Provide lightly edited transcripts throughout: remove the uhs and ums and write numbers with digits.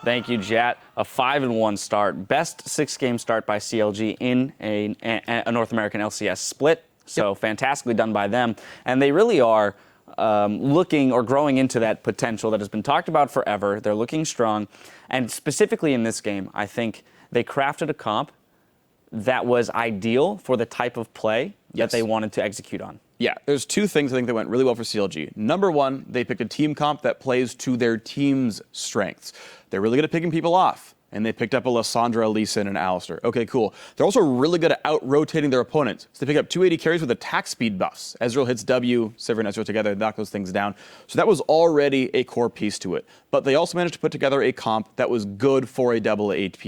Thank you, Jat. A 5-1 start. Best 6-game start by CLG in a North American LCS split. So fantastically done by them. And they really are looking or growing into that potential that has been talked about forever. They're looking strong. And specifically in this game, I think they crafted a comp that was ideal for the type of play that they wanted to execute on. Yeah, there's two things I think that went really well for CLG. Number one, they picked a team comp that plays to their team's strengths. They're really good at picking people off, and they picked up a Lissandra, Lee Sin, and Alistar. Okay, cool. They're also really good at out-rotating their opponents. So they pick up 280 carries with attack speed buffs. Ezreal hits W, Sivir and Ezreal together, knock those things down. So that was already a core piece to it. But they also managed to put together a comp that was good for a double AD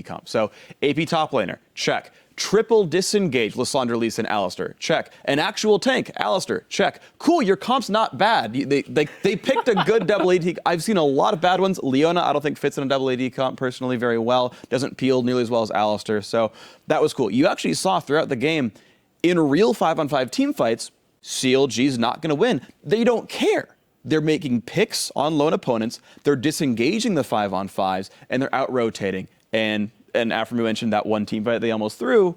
comp. So AP top laner, check. Triple disengage, Lissandra, Lee Sin, Alistar, check. An actual tank, Alistar, check. Cool, your comp's not bad. They picked a good double AD. I've seen a lot of bad ones. Leona, I don't think fits in a double AD comp personally very well. Doesn't peel nearly as well as Alistar. So that was cool. You actually saw throughout the game, in real 5-on-5 team fights, CLG's not going to win. They don't care. They're making picks on lone opponents. They're disengaging the 5-on-5s, and they're out-rotating. And Afremu mentioned that one team fight they almost threw.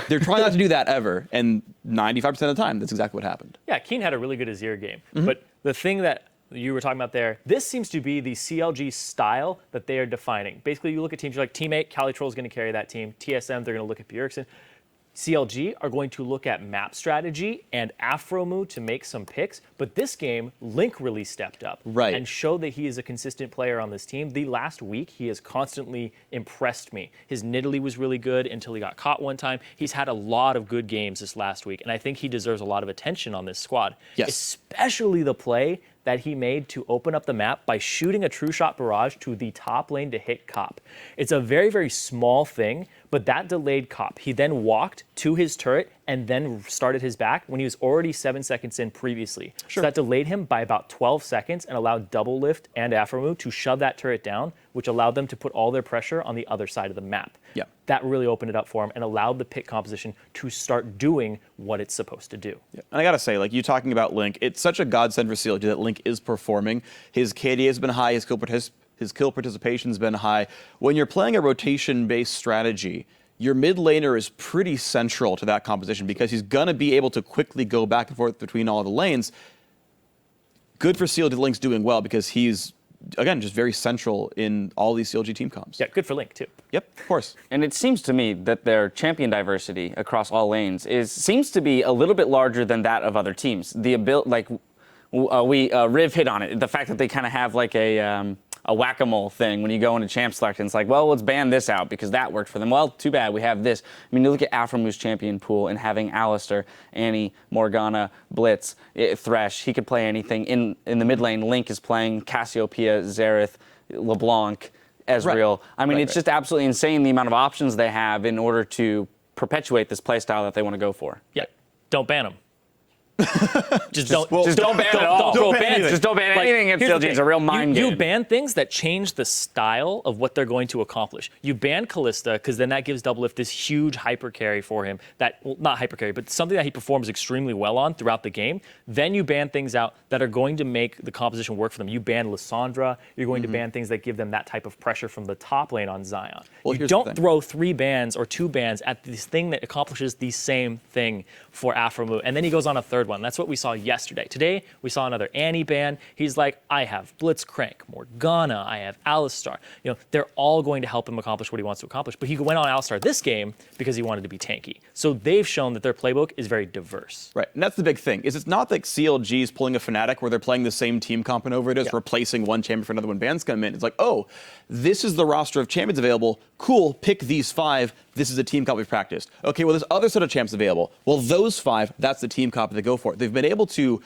They're trying not to do that ever, and 95% of the time, that's exactly what happened. Yeah, Keen had a really good Azir game. But the thing that you were talking about there, this seems to be the CLG style that they are defining. Basically, you look at teams, you're like, Teammate, Calitroll is going to carry that team. TSM, they're going to look at Bjergsen. CLG are going to look at map strategy and Afremu to make some picks, but this game, Link really stepped up and showed that he is a consistent player on this team. The last week, he has constantly impressed me. His Nidalee was really good until he got caught one time. He's had a lot of good games this last week, and I think he deserves a lot of attention on this squad, especially the play that he made to open up the map by shooting a true shot barrage to the top lane to hit Cop. It's a very, very small thing, but that delayed Cop. He then walked to his turret and then started his back when he was already 7 seconds in previously. So that delayed him by about 12 seconds and allowed Double Lift and Afremu to shove that turret down, which allowed them to put all their pressure on the other side of the map. That really opened it up for him and allowed the pick composition to start doing what it's supposed to do. And I gotta say, like you talking about Link, it's such a godsend for CLG that Link is performing. His KD has been high, his kill participation's been high. When you're playing a rotation-based strategy, your mid laner is pretty central to that composition because he's gonna be able to quickly go back and forth between all the lanes. Good for CLG Link's doing well because he's, again, just very central in all these CLG team comps. Yeah, good for Link, too. Yep, of course. And it seems to me that their champion diversity across all lanes seems to be a little bit larger than that of other teams. The ability, like, Riv hit on it, the fact that they kind of have like a whack-a-mole thing when you go into champ select, and it's like, well, let's ban this out because that worked for them. Well, too bad, we have this. I mean, you look at Afremu's champion pool and having Alistar, Annie, Morgana, Blitz, Thresh, he could play anything. In the mid lane, Link is playing Cassiopeia, Xerath, LeBlanc, Ezreal. I mean, it's just absolutely insane the amount of options they have in order to perpetuate this playstyle that they want to go for. Yeah, don't ban them. Just don't ban it all. Just don't ban anything if CLG is a real mind game. You ban things that change the style of what they're going to accomplish. You ban Kalista because then that gives Double Lift this huge hyper carry for him. That, well, not hyper carry, but something that he performs extremely well on throughout the game. Then you ban things out that are going to make the composition work for them. You ban Lissandra. You're going to ban things that give them that type of pressure from the top lane on Zion. Well, you don't throw 3 bans or 2 bans at this thing that accomplishes the same thing for Afremu. And then he goes on a third one. That's what we saw yesterday. Today, we saw another Annie ban. He's like, I have Blitzcrank, Morgana, I have Alistar. You know, they're all going to help him accomplish what he wants to accomplish. But he went on Alistar this game because he wanted to be tanky. So they've shown that their playbook is very diverse. Right, and that's the big thing, is it's not like CLG is pulling a Fnatic where they're playing the same team comp and over it is, replacing one champion for another when bans come in. It's like, oh, this is the roster of champions available. Cool, pick these 5. This is a team comp we've practiced. Okay, well, there's other set of champs available. Well, those 5, that's the team comp they go for. They've been able to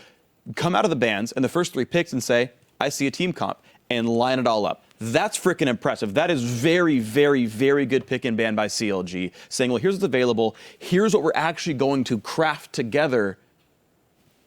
come out of the bans and the first 3 picks and say, I see a team comp, and line it all up. That's freaking impressive. That is very, very, very good pick and ban by CLG, saying, well, here's what's available. Here's what we're actually going to craft together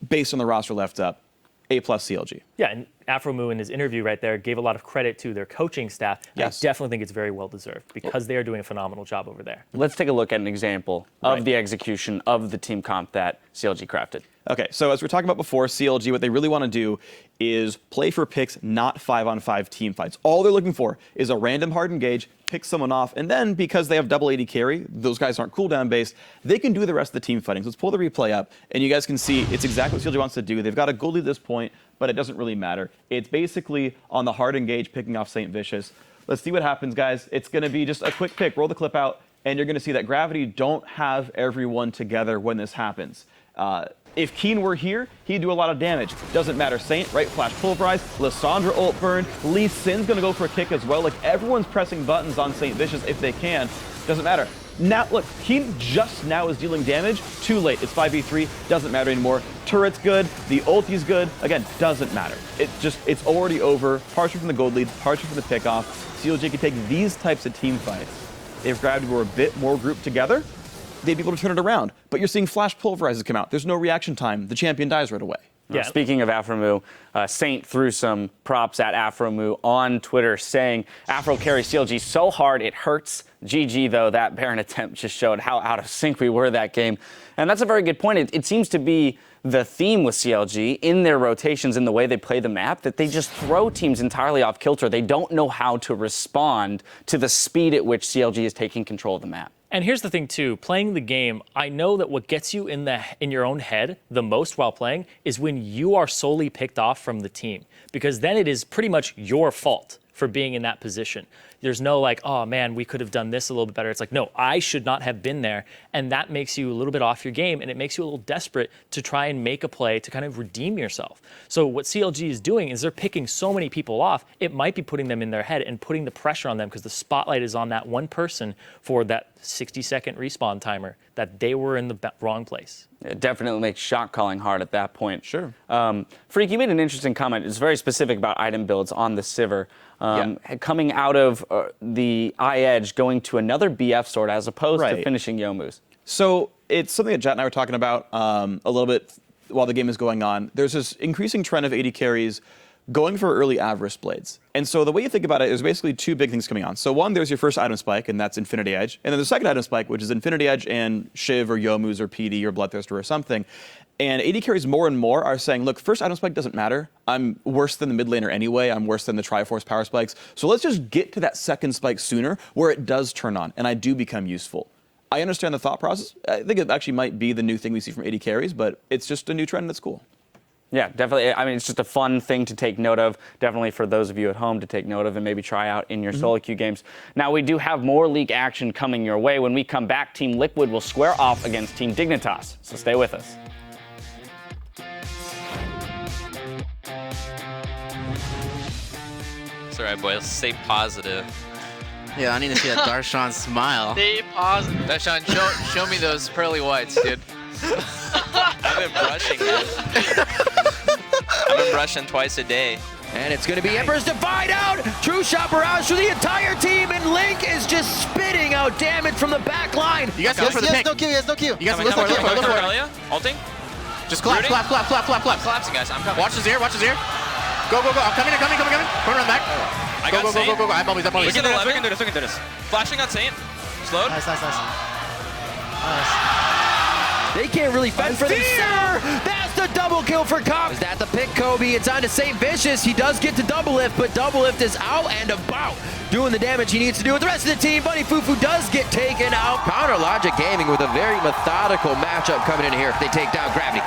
based on the roster left up. A+ CLG. Yeah, and Afremu in his interview right there gave a lot of credit to their coaching staff. Yes. I definitely think it's very well deserved because they are doing a phenomenal job over there. Let's take a look at an example of the execution of the team comp that CLG crafted. Okay, so as we were talking about before, CLG, what they really want to do is play for picks, not 5-on-5 team fights. All they're looking for is a random hard engage, pick someone off, and then because they have double AD carry, those guys aren't cooldown based, they can do the rest of the team fighting. So let's pull the replay up, and you guys can see it's exactly what CLG wants to do. They've got a gold lead at this point, but it doesn't really matter. It's basically on the hard engage, picking off St. Vicious. Let's see what happens, guys. It's going to be just a quick pick. Roll the clip out, and you're going to see that Gravity don't have everyone together when this happens. If Keen were here, he'd do a lot of damage. Doesn't matter. Saint, right flash pulverize. Lissandra ult burn. Lee Sin's going to go for a kick as well. Like, everyone's pressing buttons on St. Vicious if they can. Doesn't matter. Now, look, Keen just now is dealing damage. Too late. It's 5v3. Doesn't matter anymore. Turret's good. The ulti's good. Again, doesn't matter. It's already over. Partially from the gold lead, partially from the pickoff. CLG can take these types of team fights. If Gravity were a bit more grouped together, they'd be able to turn it around. But you're seeing flash pulverizes come out. There's no reaction time. The champion dies right away. Yeah. Speaking of Afromu, Saint threw some props at Afromu on Twitter saying Afro carries CLG so hard it hurts. GG, though, that Baron attempt just showed how out of sync we were that game. And that's a very good point. It seems to be the theme with CLG in their rotations, in the way they play the map, that they just throw teams entirely off kilter. They don't know how to respond to the speed at which CLG is taking control of the map. And here's the thing too, playing the game, I know that what gets you in your own head the most while playing is when you are solely picked off from the team, because then it is pretty much your fault for being in that position. There's no like, oh man, we could have done this a little bit better. It's like, no, I should not have been there. And that makes you a little bit off your game, and it makes you a little desperate to try and make a play to kind of redeem yourself. So what CLG is doing is they're picking so many people off, it might be putting them in their head and putting the pressure on them because the spotlight is on that one person for that 60-second respawn timer, that they were in the wrong place. It definitely makes shot calling hard at that point. Sure. Freak, you made an interesting comment. It's very specific about item builds on the Sivir. Coming out of the eye edge, going to another BF sword as opposed to finishing Youmuu's. So it's something that Jet and I were talking about a little bit while the game is going on. There's this increasing trend of AD carries going for early Avarice Blades. And so the way you think about it is basically two big things coming on. So one, there's your first item spike, and that's Infinity Edge. And then the second item spike, which is Infinity Edge and Shiv or Youmuu's or PD or Bloodthirster or something. And AD carries more and more are saying, look, first item spike doesn't matter. I'm worse than the mid laner anyway. I'm worse than the Triforce power spikes. So let's just get to that second spike sooner where it does turn on and I do become useful. I understand the thought process. I think it actually might be the new thing we see from AD carries, but it's just a new trend that's cool. Yeah, definitely. I mean, it's just a fun thing to take note of, definitely for those of you at home to take note of and maybe try out in your solo queue games. Now, we do have more league action coming your way. When we come back, Team Liquid will square off against Team Dignitas, so stay with us. It's all right, boys. Stay positive. Yeah, I need to see that Darshan smile. Stay positive. Darshan, show me those pearly whites, dude. I've been brushing, man. I've been brushing twice a day. And it's going to be Emperor's Divide out! True shot barrage for the entire team, and Link is just spitting out damage from the back line. You guys go for the pick. No Q, yes, no Q. You guys look for it, look for it, look for it. Ulting. Just clap, clap, clap, clap, clap, clap. Collapsing, guys. I'm coming. Watch his ear, watch his ear. Go, go, go. I'm coming, coming. Turn around back. I Go, got go, Saint. go, go, go. I have bubblies, I have bubblies. We can do this. Flashing on Saint. Slowed. Nice. They can't really fend for themselves. That's the double kill for Cop. Is that the pick, Kobe? It's on to St. Vicious. He does get to double lift, but double lift is out and about, doing the damage he needs to do with the rest of the team. Bunny Fufu does get taken out. Counter Logic Gaming with a very methodical matchup coming in here if they take down Gravity.